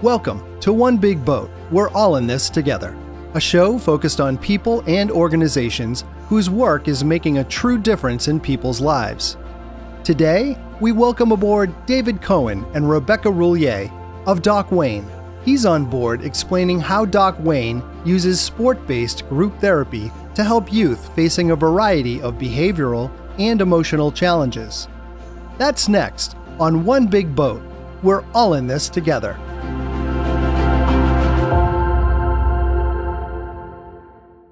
Welcome to One Big Boat. We're all in this together. A show focused on people and organizations whose work is making a true difference in people's lives. Today, we welcome aboard David Cohen and Rebecca Roulier of Doc Wayne. He's on board explaining how Doc Wayne uses sport-based group therapy to help youth facing a variety of behavioral and emotional challenges. That's next on One Big Boat. We're all in this together.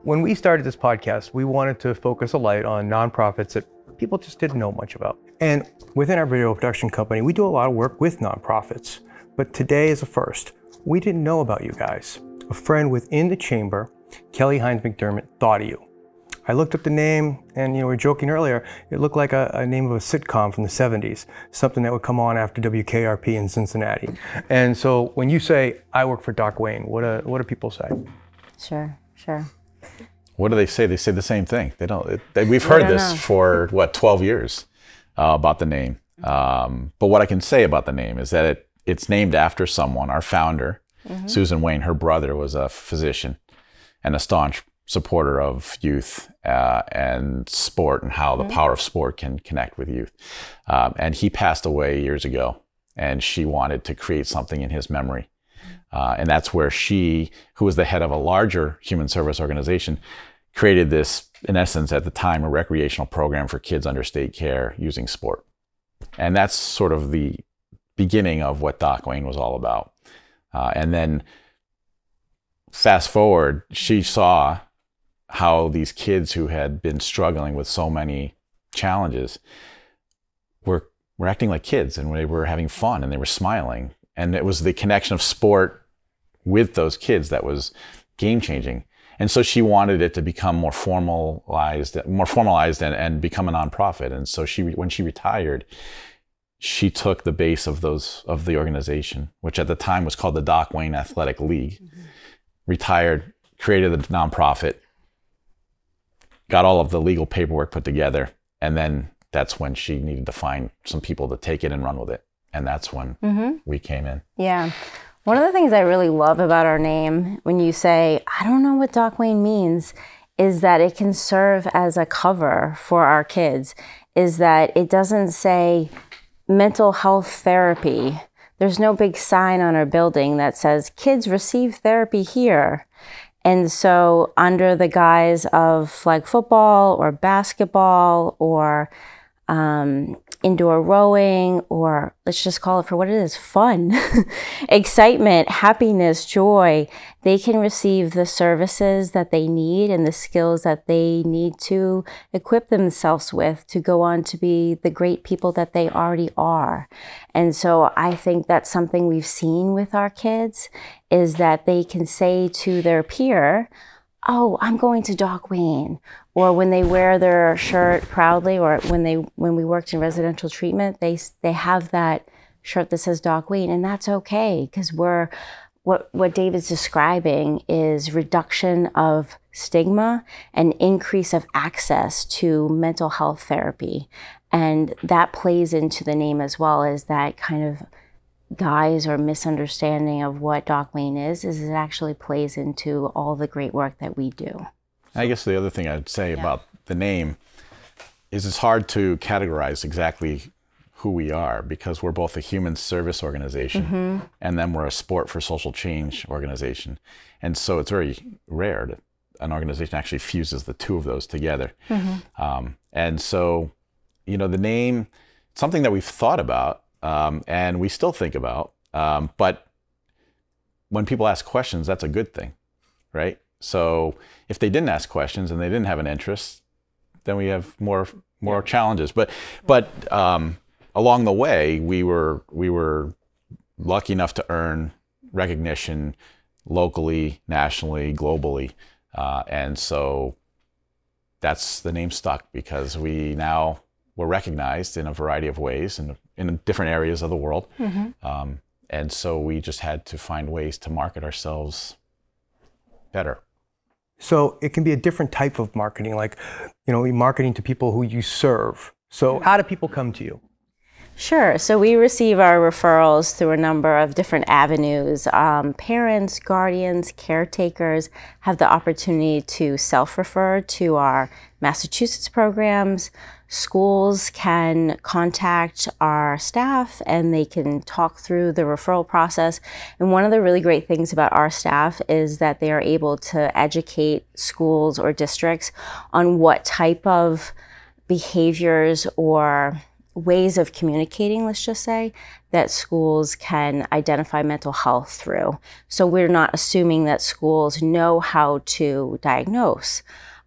When we started this podcast, we wanted to focus a light on nonprofits that people just didn't know much about. And within our video production company, we do a lot of work with nonprofits. But today is a first. We didn't know about you guys. A friend within the chamber, Kelly Hines McDermott, thought of you. I looked up the name, and we were joking earlier, it looked like a name of a sitcom from the 70s, something that would come on after WKRP in Cincinnati. And so when you say, I work for Doc Wayne, what do people say? Sure. What do they say? They say the same thing. They don't. We've heard this for 12 years about the name. But what I can say about the name is that it's named after someone. Our founder, Susan Wayne, her brother was a physician and a staunch supporter of youth and sport and how the power of sport can connect with youth. And he passed away years ago, and she wanted to create something in his memory. And that's where she, who was the head of a larger human service organization, created this, in essence, at the time, a recreational program for kids under state care using sport. And that's sort of the beginning of what Doc Wayne was all about. And then fast forward, she saw how these kids who had been struggling with so many challenges were acting like kids, and they were having fun and they were smiling. And it was the connection of sport with those kids that was game-changing. And so she wanted it to become more formalized and become a nonprofit. And so when she retired, she took the base of the organization, which at the time was called the Doc Wayne Athletic League, retired, created the nonprofit, got all of the legal paperwork put together, and then that's when she needed to find some people to take it and run with it. And that's when we came in. Yeah. One of the things I really love about our name, when you say, I don't know what Doc Wayne means, is that it can serve as a cover for our kids, is that it doesn't say mental health therapy. There's no big sign on our building that says kids receive therapy here. And so under the guise of flag football or basketball or indoor rowing, or let's just call it for what it is, fun, excitement, happiness, joy, they can receive the services that they need and the skills that they need to equip themselves with to go on to be the great people that they already are. And so I think that's something we've seen with our kids, is that they can say to their peer, oh, I'm going to Doc Wayne. Or when they wear their shirt proudly, or when we worked in residential treatment, they have that shirt that says Doc Wayne, and that's okay, because what David's describing is reduction of stigma and increase of access to mental health therapy. And that plays into the name as well, as that kind of guise or misunderstanding of what Doc Wayne is it actually plays into all the great work that we do. I guess the other thing I'd say about the name is it's hard to categorize exactly who we are, because we're both a human service organization and then we're a sport for social change organization. And so it's very rare that an organization actually fuses the two of those together. And so, the name, something that we've thought about and we still think about, but when people ask questions, that's a good thing, right? So if they didn't ask questions and they didn't have an interest, then we have more challenges. But along the way, we were lucky enough to earn recognition locally, nationally, globally, and so that's the name stuck, because we're recognized in a variety of ways and in different areas of the world, and so we just had to find ways to market ourselves better. So it can be a different type of marketing, like, marketing to people who you serve. So how do people come to you? Sure. So we receive our referrals through a number of different avenues. Parents, guardians, caretakers have the opportunity to self-refer to our Massachusetts programs. Schools can contact our staff and they can talk through the referral process. And one of the really great things about our staff is that they are able to educate schools or districts on what type of behaviors or ways of communicating, let's just say, that schools can identify mental health through. So we're not assuming that schools know how to diagnose.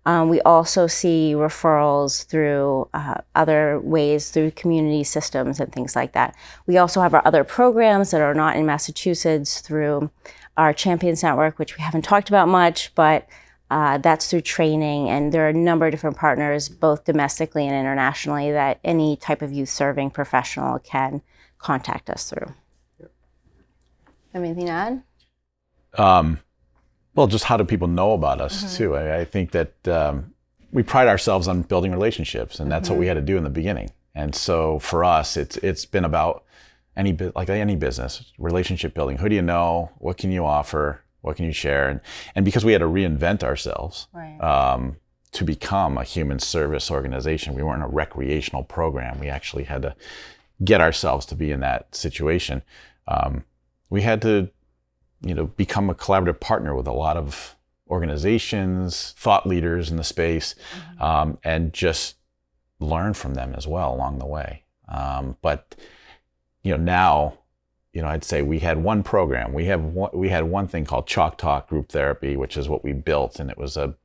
We also see referrals through other ways, through community systems and things like that. We also have our other programs that are not in Massachusetts through our Champions Network, which we haven't talked about much, but that's through training. And there are a number of different partners, both domestically and internationally, that any type of youth serving professional can contact us through. Anything to add? Well, just how do people know about us too? I think that we pride ourselves on building relationships, and that's what we had to do in the beginning. And so for us, it's been about any business, relationship building. Who do you know? What can you offer? What can you share? And because we had to reinvent ourselves to become a human service organization, we weren't a recreational program. We actually had to get ourselves to be in that situation. We had to become a collaborative partner with a lot of organizations, thought leaders in the space, and just learn from them as well along the way. But now, I'd say we had one program. We had one thing called Chalk Talk Group Therapy, which is what we built, and it was a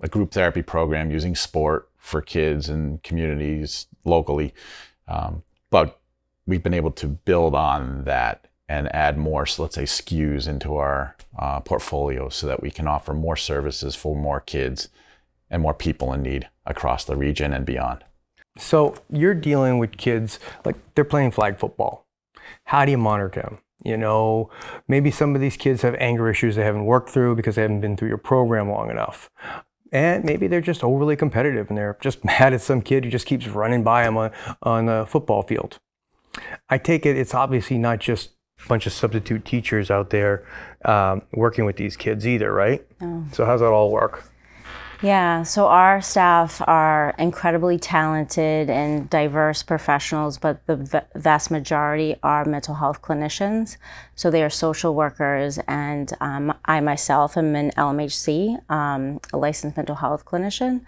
group therapy program using sport for kids and communities locally. But we've been able to build on that and add more, so let's say, SKUs into our portfolio so that we can offer more services for more kids and more people in need across the region and beyond. So you're dealing with kids, like they're playing flag football. How do you monitor them? Maybe some of these kids have anger issues they haven't worked through because they haven't been through your program long enough. And maybe they're just overly competitive and they're just mad at some kid who just keeps running by them on the football field. I take it it's obviously not just a bunch of substitute teachers out there working with these kids either, right? Oh. So how's that all work? Yeah, so our staff are incredibly talented and diverse professionals, but the vast majority are mental health clinicians. So they are social workers, and I myself am an LMHC, a licensed mental health clinician.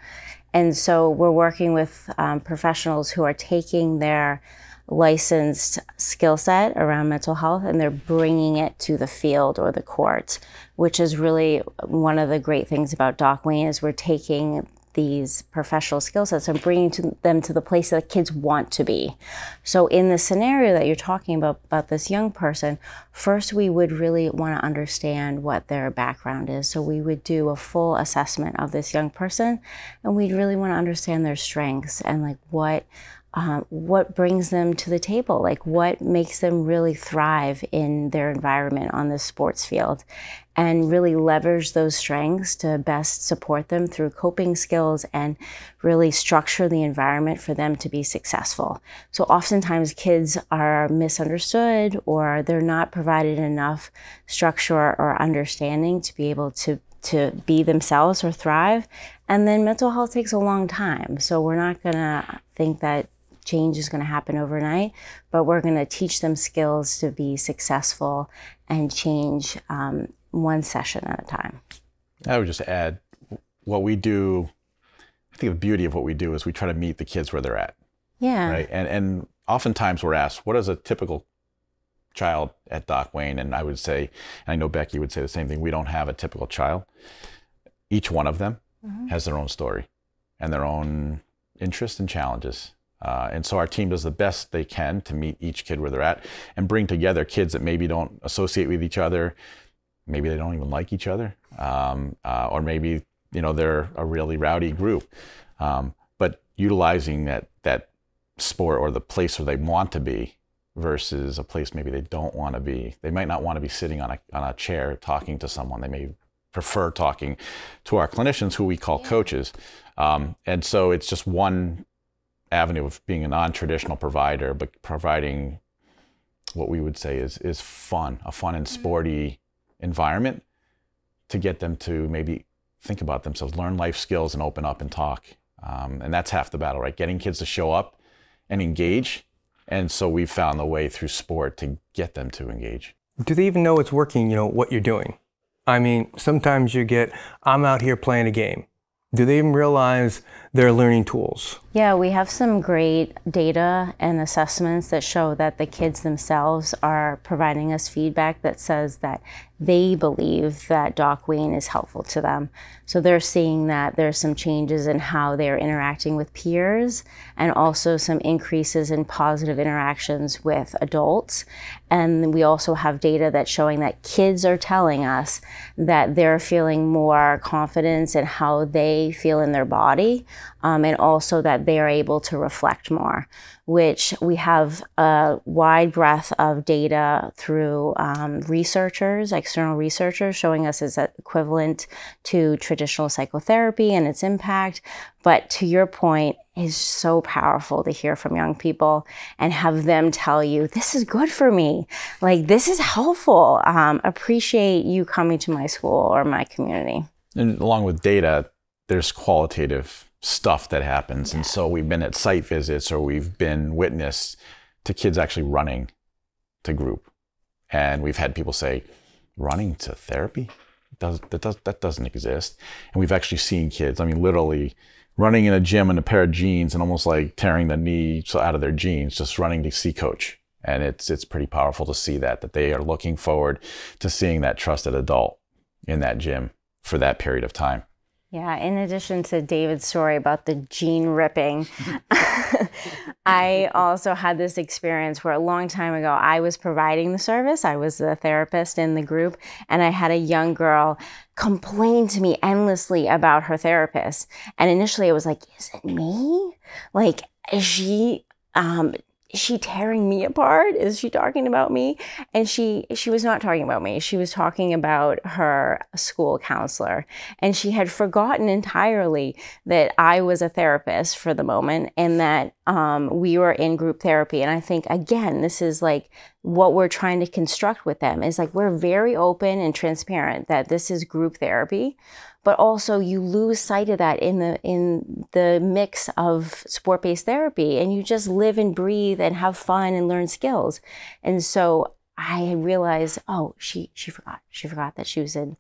And so we're working with professionals who are taking their licensed skill set around mental health and they're bringing it to the field or the court, which is really one of the great things about Doc Wayne is we're taking these professional skill sets and bringing them to the place that kids want to be. So in the scenario that you're talking about this young person, first we would really want to understand what their background is. So we would do a full assessment of this young person and we'd really want to understand their strengths and like what brings them to the table, like what makes them really thrive in their environment on the sports field, and really leverage those strengths to best support them through coping skills and really structure the environment for them to be successful. So oftentimes kids are misunderstood or they're not provided enough structure or understanding to be able to be themselves or thrive. And then mental health takes a long time. So we're not gonna think that change is going to happen overnight, but we're going to teach them skills to be successful and change one session at a time. I would just add what we do. I think the beauty of what we do is we try to meet the kids where they're at. Yeah. Right. And oftentimes we're asked, what is a typical child at Doc Wayne? And I would say, and I know Becky would say the same thing, we don't have a typical child. Each one of them has their own story and their own interests and challenges. And so our team does the best they can to meet each kid where they're at and bring together kids that maybe don't associate with each other. Maybe they don't even like each other. Or maybe, they're a really rowdy group. But utilizing that sport or the place where they want to be versus a place maybe they don't want to be. They might not want to be sitting on a chair talking to someone. They may prefer talking to our clinicians, who we call coaches. And so it's just one avenue of being a non-traditional provider, but providing what we would say is fun, a fun and sporty environment to get them to maybe think about themselves, learn life skills, and open up and talk. And that's half the battle, right? Getting kids to show up and engage. And so we've found the way through sport to get them to engage. Do they even know it's working, what you're doing? I mean, sometimes you get, I'm out here playing a game. Do they even realize they're learning tools? Yeah, we have some great data and assessments that show that the kids themselves are providing us feedback that says that they believe that Doc Wayne is helpful to them. So they're seeing that there's some changes in how they're interacting with peers and also some increases in positive interactions with adults. And we also have data that's showing that kids are telling us that they're feeling more confidence in how they feel in their body, and also that they are able to reflect more, which we have a wide breadth of data through researchers, external researchers, showing us is equivalent to traditional psychotherapy and its impact. But to your point, it's so powerful to hear from young people and have them tell you, this is good for me. Like, this is helpful. Appreciate you coming to my school or my community. And along with data, there's qualitative stuff that happens. And so we've been at site visits, or we've been witness to kids actually running to group. And we've had people say, running to therapy? That doesn't exist. And we've actually seen kids, literally running in a gym in a pair of jeans and almost like tearing the knee out of their jeans, just running to see coach. And it's pretty powerful to see that they are looking forward to seeing that trusted adult in that gym for that period of time. Yeah, in addition to David's story about the jean ripping, I also had this experience where a long time ago, I was providing the service. I was the therapist in the group, and I had a young girl complain to me endlessly about her therapist. And initially I was like, is it me? Like, is she tearing me apart? Is she talking about me? And she was not talking about me. She was talking about her school counselor. And she had forgotten entirely that I was a therapist for the moment and that we were in group therapy. And I think, again, this is like what we're trying to construct with them is like, we're very open and transparent that this is group therapy. But also you lose sight of that in the mix of sport-based therapy, and you just live and breathe and have fun and learn skills. And so I realized, oh, she forgot that she was in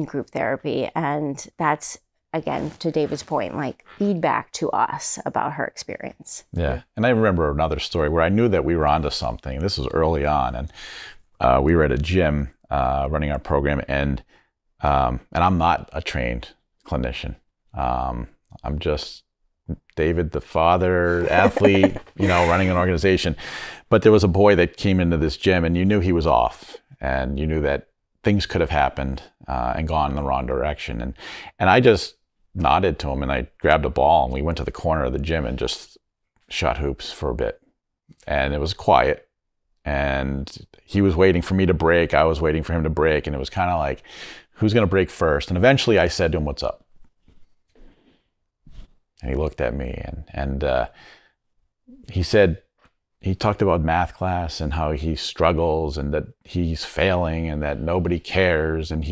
group therapy. And that's, again, to David's point, like feedback to us about her experience. Yeah. And I remember another story where I knew that we were onto something. This was early on, and we were at a gym running our program, and I'm not a trained clinician. I'm just David, the father, athlete, running an organization. But there was a boy that came into this gym, and you knew he was off, and you knew that things could have happened and gone in the wrong direction. And I just nodded to him, and I grabbed a ball, and we went to the corner of the gym and just shot hoops for a bit. And it was quiet, and he was waiting for me to break. I was waiting for him to break, and it was kind of like, who's going to break first? And eventually I said to him, what's up? And he looked at me, and he said, he talked about math class and how he struggles and that he's failing and that nobody cares. And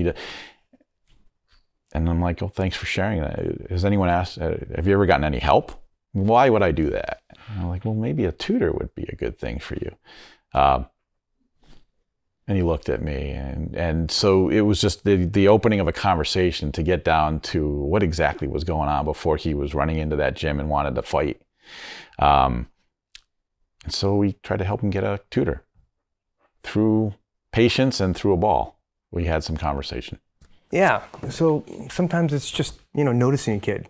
I'm like, well, thanks for sharing that. Has anyone asked, have you ever gotten any help? Why would I do that? And I'm like, well, maybe a tutor would be a good thing for you. And he looked at me, and so it was just the opening of a conversation to get down to what exactly was going on before he was running into that gym and wanted to fight. And so we tried to help him get a tutor through patience and through a ball. We had some conversation. Yeah. So sometimes it's just, noticing a kid,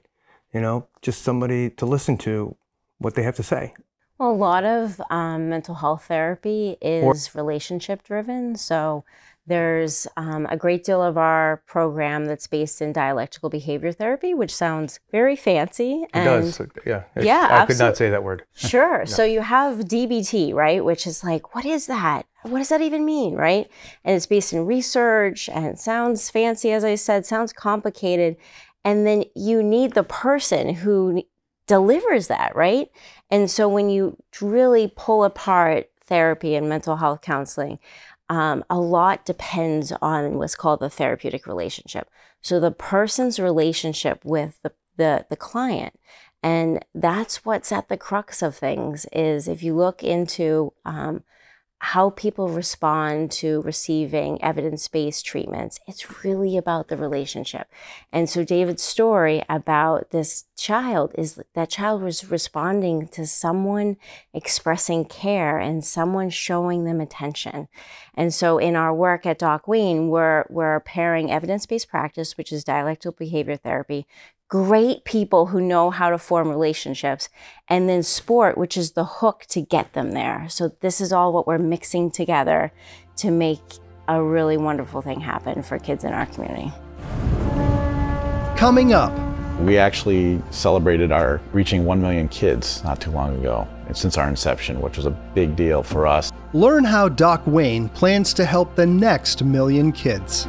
just somebody to listen to what they have to say. Well, a lot of mental health therapy is relationship driven. So there's a great deal of our program that's based in dialectical behavior therapy, which sounds very fancy. It does, yeah. Yeah, I could not say that word. Sure. No. So you have DBT, right? Which is like, what is that? What does that even mean, right? And it's based in research, and it sounds fancy, as I said, sounds complicated. And then you need the person who delivers that, right? And so when you really pull apart therapy and mental health counseling, a lot depends on what's called the therapeutic relationship. So the person's relationship with the client. And that's what's at the crux of things, is if you look into how people respond to receiving evidence-based treatments, it's really about the relationship. And so David's story about this child is that child was responding to someone expressing care and someone showing them attention. And so in our work at Doc Wayne, we're pairing evidence-based practice, which is dialectical behavior therapy, great people who know how to form relationships, and then sport, which is the hook to get them there. So this is all what we're mixing together to make a really wonderful thing happen for kids in our community. Coming up, we actually celebrated our reaching 1 million kids not too long ago, since our inception, which was a big deal for us. learn how Doc Wayne plans to help the next million kids.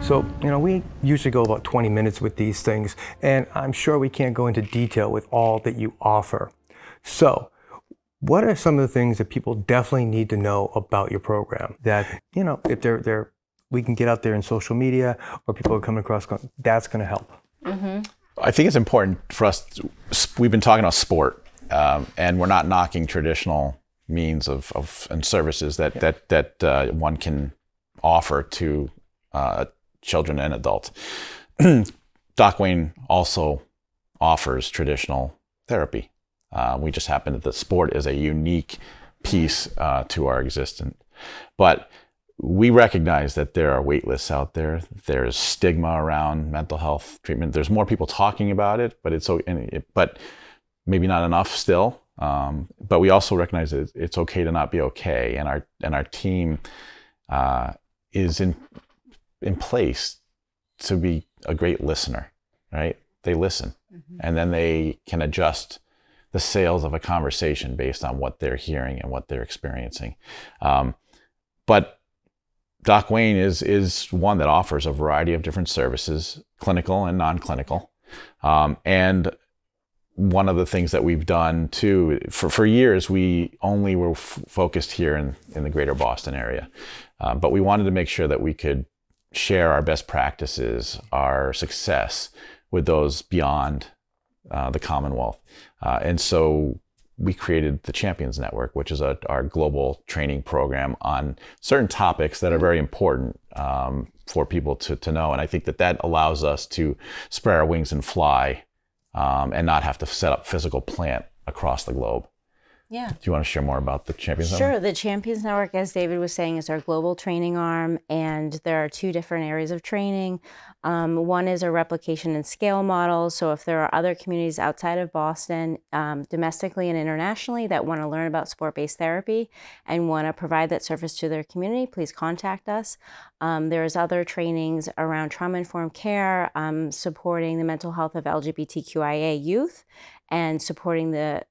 So, we usually go about 20 minutes with these things, and I'm sure we can't go into detail with all that you offer. So, what are some of the things that people definitely need to know about your program that, if we can get out there in social media or people are coming across, that's going to help? Mm-hmm. I think it's important for us, we've been talking about sport, and we're not knocking traditional means of and services that one can offer to children and adults. Doc Wayne also offers traditional therapy. We just happen that the sport is a unique piece to our existence. But we recognize that there are wait lists out there. There's stigma around mental health treatment. There's more people talking about it, but maybe not enough still. But we also recognize that it's okay to not be okay, and our team is in place to be a great listener, right? They listen, and then they can adjust the sails of a conversation based on what they're hearing and what they're experiencing. But Doc Wayne is one that offers a variety of different services, clinical and non-clinical. And one of the things that we've done too, for years, we only were focused here in the greater Boston area. But we wanted to make sure that we could share our best practices, our success with those beyond the Commonwealth. And so we created the Champions Network, which is our global training program on certain topics that are very important for people to know. And I think that allows us to spread our wings and fly and not have to set up physical plant across the globe. Yeah. Do you want to share more about the Champions Network? Sure. The Champions Network, as David was saying, is our global training arm, and there are two different areas of training. One is a replication and scale model. So if there are other communities outside of Boston, domestically and internationally, that want to learn about sport-based therapy and want to provide that service to their community, please contact us. There's other trainings around trauma-informed care, supporting the mental health of LGBTQIA youth, and supporting the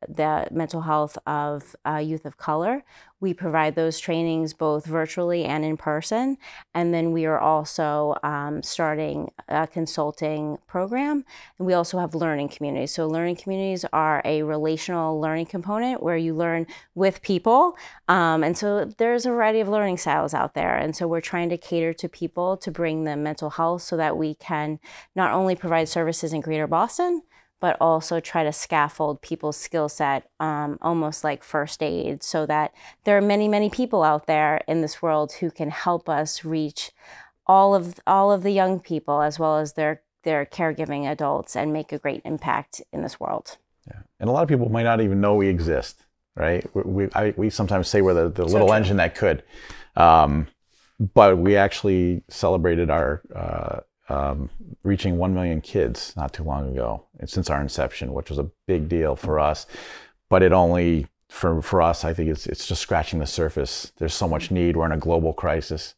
mental health of youth of color. We provide those trainings both virtually and in person. And then we are also starting a consulting program. And we also have learning communities. So learning communities are a relational learning component where you learn with people. And so there's a variety of learning styles out there. And so we're trying to cater to people to bring them mental health so that we can not only provide services in Greater Boston, but also try to scaffold people's skill set, almost like first aid, so that there are many, many people out there in this world who can help us reach all of the young people as well as their caregiving adults and make a great impact in this world. Yeah. And a lot of people might not even know we exist, right? We sometimes say we're the little engine that could, but we actually celebrated our reaching 1 million kids not too long ago, and since our inception, which was a big deal for us. But it only, for us, I think it's just scratching the surface. There's so much need. We're in a global crisis.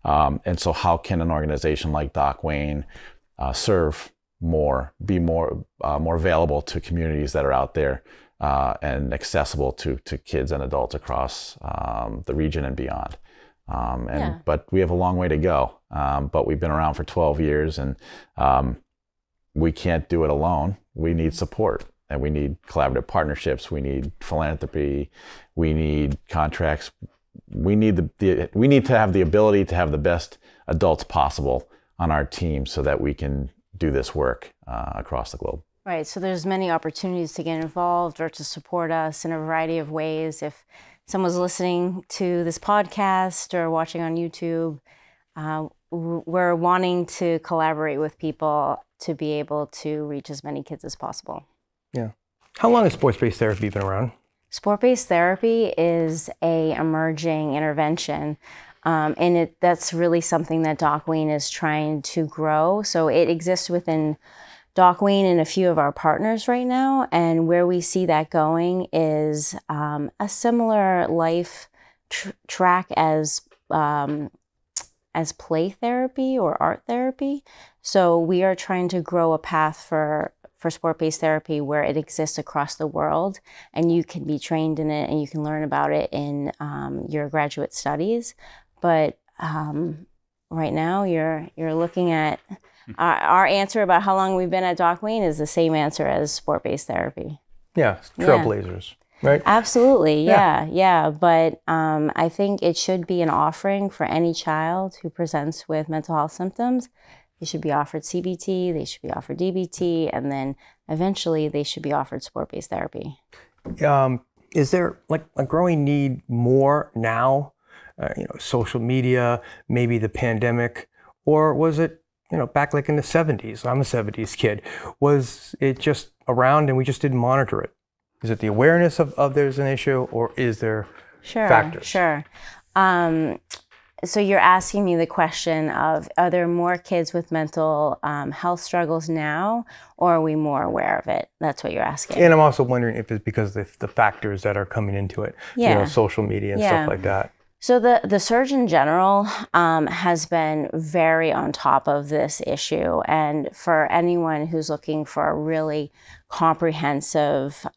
And so how can an organization like Doc Wayne serve more, be more available to communities that are out there and accessible to kids and adults across the region and beyond? But we have a long way to go. But we've been around for 12 years, and we can't do it alone. We need support, and we need collaborative partnerships. We need philanthropy. We need contracts. We need we need to have the ability to have the best adults possible on our team so that we can do this work across the globe. Right. So there's many opportunities to get involved or to support us in a variety of ways. If someone's listening to this podcast or watching on YouTube, we're wanting to collaborate with people to be able to reach as many kids as possible. Yeah. How long has sports-based therapy been around? Sport-based therapy is a emerging intervention, and that's really something that Doc Wayne is trying to grow. So it exists within Doc Wayne and a few of our partners right now, and where we see that going is a similar life track as play therapy or art therapy. So we are trying to grow a path for sport-based therapy where it exists across the world, and you can be trained in it and you can learn about it in your graduate studies. But right now you're looking at our answer about how long we've been at Doc Wayne is the same answer as sport-based therapy. Yeah, trailblazers, right? Absolutely, yeah. But I think it should be an offering for any child who presents with mental health symptoms. They should be offered CBT, they should be offered DBT, and then eventually they should be offered sport-based therapy. Is there like a growing need more now? Social media, maybe the pandemic, or was it, back like in the 70s? I'm a 70s kid. Was it just around and we just didn't monitor it? Is it the awareness of there's an issue, or is there factors? Sure. So you're asking me the question of, are there more kids with mental health struggles now, or are we more aware of it? That's what you're asking. And I'm also wondering if it's because of the factors that are coming into it, social media and stuff like that. So the Surgeon General has been very on top of this issue. And for anyone who's looking for a really comprehensive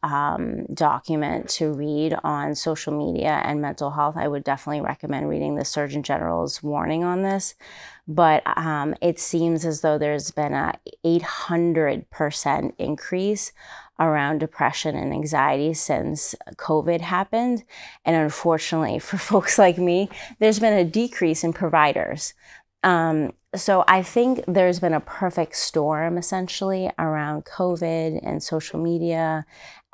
document to read on social media and mental health, I would definitely recommend reading the Surgeon General's warning on this. But it seems as though there's been a 800% increase around depression and anxiety since COVID happened. And unfortunately for folks like me, there's been a decrease in providers. So I think there's been a perfect storm essentially around COVID and social media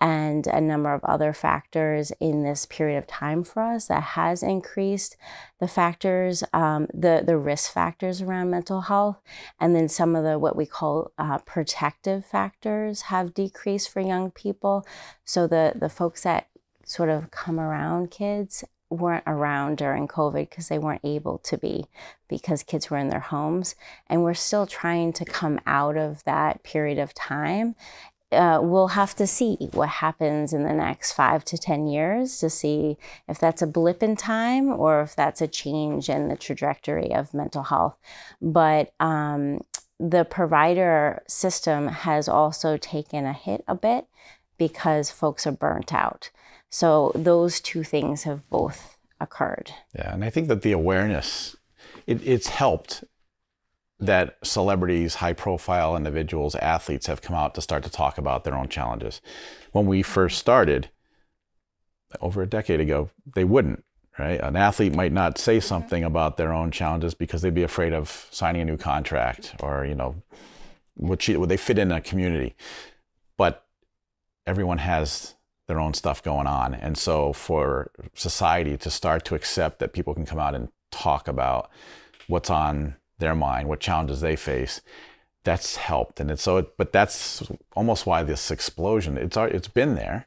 and a number of other factors in this period of time for us that has increased the factors, the risk factors around mental health. And then some of the what we call protective factors have decreased for young people. So the folks that sort of come around kids weren't around during COVID because they weren't able to be, because kids were in their homes. And we're still trying to come out of that period of time. We'll have to see what happens in the next 5 to 10 years to see if that's a blip in time or if that's a change in the trajectory of mental health. But the provider system has also taken a hit a bit because folks are burnt out. So those two things have both occurred. Yeah, and I think that the awareness, it's helped that celebrities, high-profile individuals, athletes have come out to start to talk about their own challenges. When we first started, over a decade ago, they wouldn't, right? An athlete might not say something about their own challenges because they'd be afraid of signing a new contract, or, you know, would they fit in a community? But everyone has their own stuff going on. And so for society to start to accept that people can come out and talk about what's on their mind, what challenges they face, that's helped. And but that's almost why this explosion, it's been there,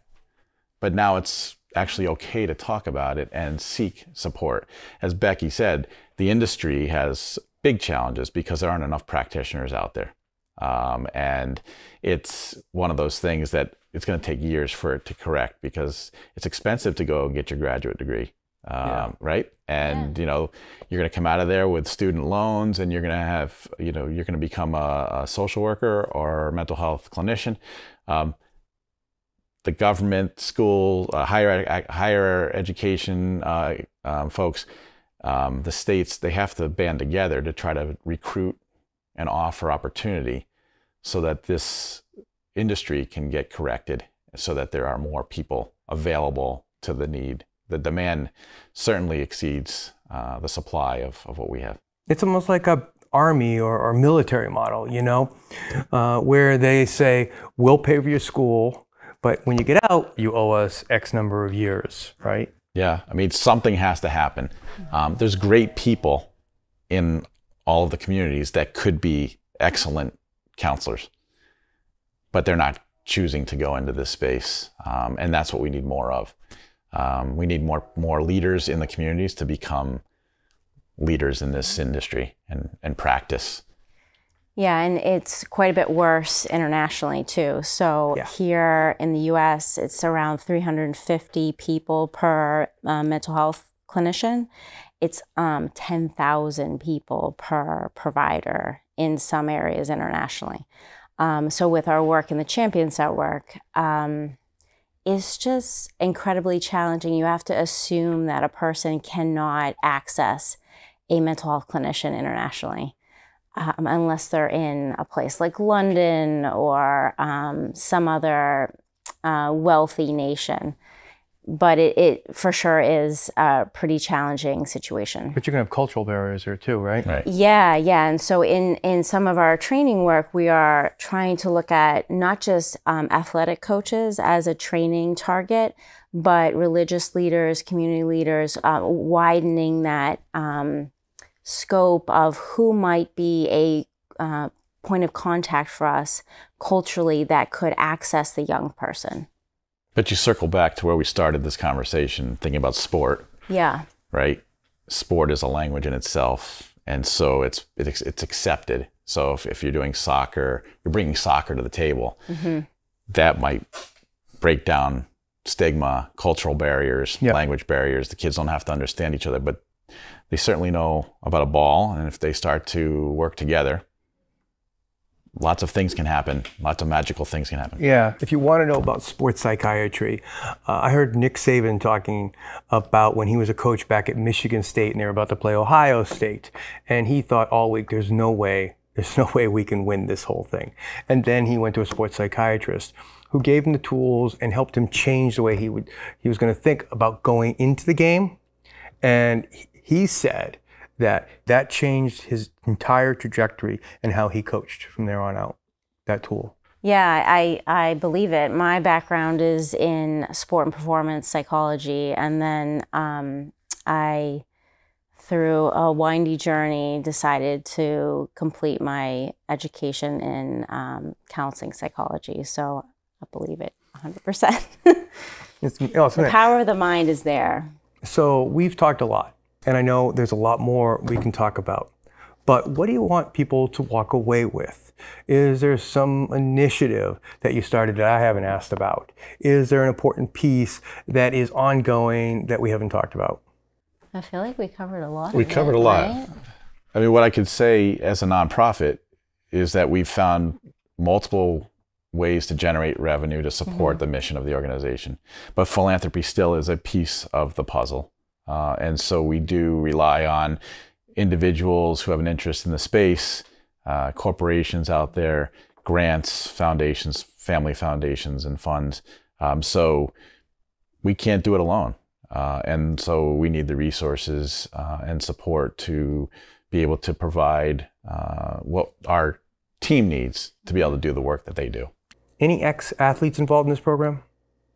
but now it's actually okay to talk about it and seek support. As Becky said, the industry has big challenges because there aren't enough practitioners out there. And it's one of those things that it's going to take years for it to correct, because it's expensive to go and get your graduate degree, right? And, you know, you're going to come out of there with student loans, and you're going to have, you know, you're going to become a social worker or a mental health clinician. The government, school, higher education folks, the states, they have to band together to try to recruit and offer opportunity so that this industry can get corrected, so that there are more people available to the need. The demand certainly exceeds the supply of what we have. It's almost like a army or military model, you know, where they say, we'll pay for your school, but when you get out, you owe us X number of years, right? Yeah, I mean, something has to happen. There's great people in all of the communities that could be excellent counselors, but they're not choosing to go into this space. And that's what we need more of. We need more leaders in the communities to become leaders in this industry and practice. Yeah, and it's quite a bit worse internationally too. So here in the US, it's around 350 people per mental health clinician. It's 10,000 people per provider in some areas internationally. So with our work in the Champions Network, it's just incredibly challenging. You have to assume that a person cannot access a mental health clinician internationally unless they're in a place like London or some other wealthy nation. But it for sure is a pretty challenging situation. But you're going to have cultural barriers there too, right? Right. Yeah. And so in some of our training work, we are trying to look at not just athletic coaches as a training target, but religious leaders, community leaders, widening that scope of who might be a point of contact for us culturally that could access the young person. But you circle back to where we started this conversation, thinking about sport. Yeah. Right? Sport is a language in itself, and so it's accepted. So if you're doing soccer, you're bringing soccer to the table. Mm-hmm. That might break down stigma, cultural barriers, language barriers. The kids don't have to understand each other, but they certainly know about a ball, and if they start to work together, lots of things can happen. Lots of magical things can happen. Yeah. If you want to know about sports psychiatry, I heard Nick Saban talking about when he was a coach back at Michigan State and they were about to play Ohio State. And he thought all week, there's no way we can win this whole thing. And then he went to a sports psychiatrist who gave him the tools and helped him change the way he was going to think about going into the game. And he said that changed his entire trajectory and how he coached from there on out, that tool. Yeah, I believe it. My background is in sport and performance psychology, and then I, through a windy journey, decided to complete my education in counseling psychology. So I believe it 100%. The power of the mind is there. So we've talked a lot. And I know there's a lot more we can talk about. But what do you want people to walk away with? Is there some initiative that you started that I haven't asked about? Is there an important piece that is ongoing that we haven't talked about? I feel like we covered a lot. We covered a lot. Right? I mean, what I could say as a nonprofit is that we've found multiple ways to generate revenue to support the mission of the organization. But philanthropy still is a piece of the puzzle. And so we do rely on individuals who have an interest in the space, corporations out there, grants, foundations, family foundations, and funds. So we can't do it alone. And so we need the resources and support to be able to provide what our team needs to be able to do the work that they do. Any ex-athletes involved in this program?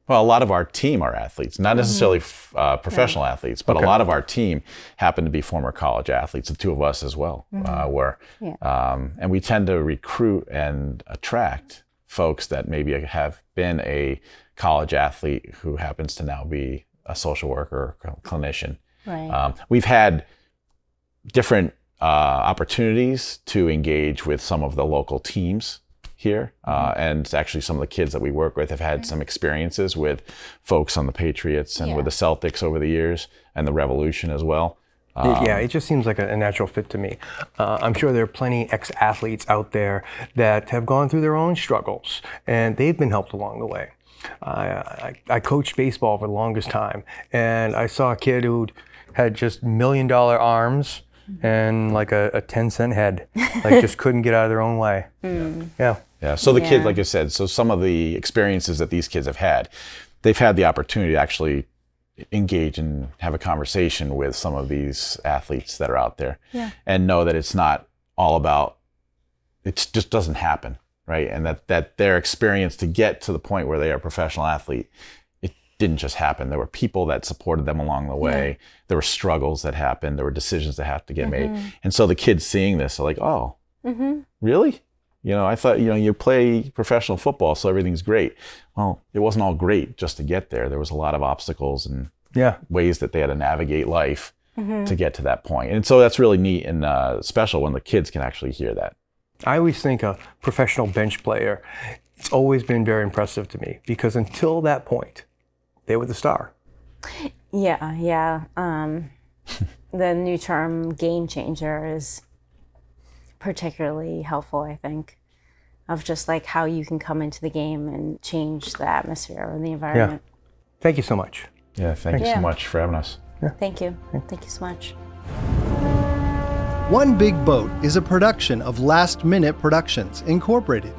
Well, a lot of our team are athletes, not necessarily professional athletes, but a lot of our team happen to be former college athletes. The two of us as well were. And we tend to recruit and attract folks that maybe have been a college athlete who happens to now be a social worker or clinician. Right. We've had different opportunities to engage with some of the local teams here. And actually some of the kids that we work with have had some experiences with folks on the Patriots and with the Celtics over the years, and the Revolution as well. Yeah, it just seems like a natural fit to me. I'm sure there are plenty ex-athletes out there that have gone through their own struggles, and they've been helped along the way. I coached baseball for the longest time, and I saw a kid who had just $1 million arms and like a 10-cent head, like just couldn't get out of their own way. Yeah. So the kid, like I said, so some of the experiences that these kids have had, they've had the opportunity to actually engage and have a conversation with some of these athletes that are out there, and know that it's not all about, it just doesn't happen, right? And that their experience to get to the point where they are a professional athlete, it didn't just happen. There were people that supported them along the way. There were struggles that happened. There were decisions that had to get made. And so the kids seeing this are like, oh, really? You know, I thought, you play professional football, so everything's great. Well, it wasn't all great just to get there. There was a lot of obstacles and ways that they had to navigate life to get to that point. And so that's really neat and special when the kids can actually hear that. I always think a professional bench player, it's always been very impressive to me, because until that point, they were the star. Yeah. The new term game changer is particularly helpful, I think, of just like how you can come into the game and change the atmosphere and the environment. Thank you so much. Yeah, thank you so much for having us. Thank you. Thank you so much. One Big Boat is a production of Last Minute Productions, Incorporated.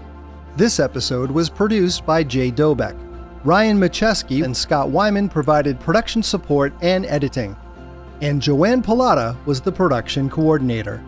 This episode was produced by Jay Dobeck. Ryan Macheski and Scott Wyman provided production support and editing. And Joanne Pilata was the production coordinator.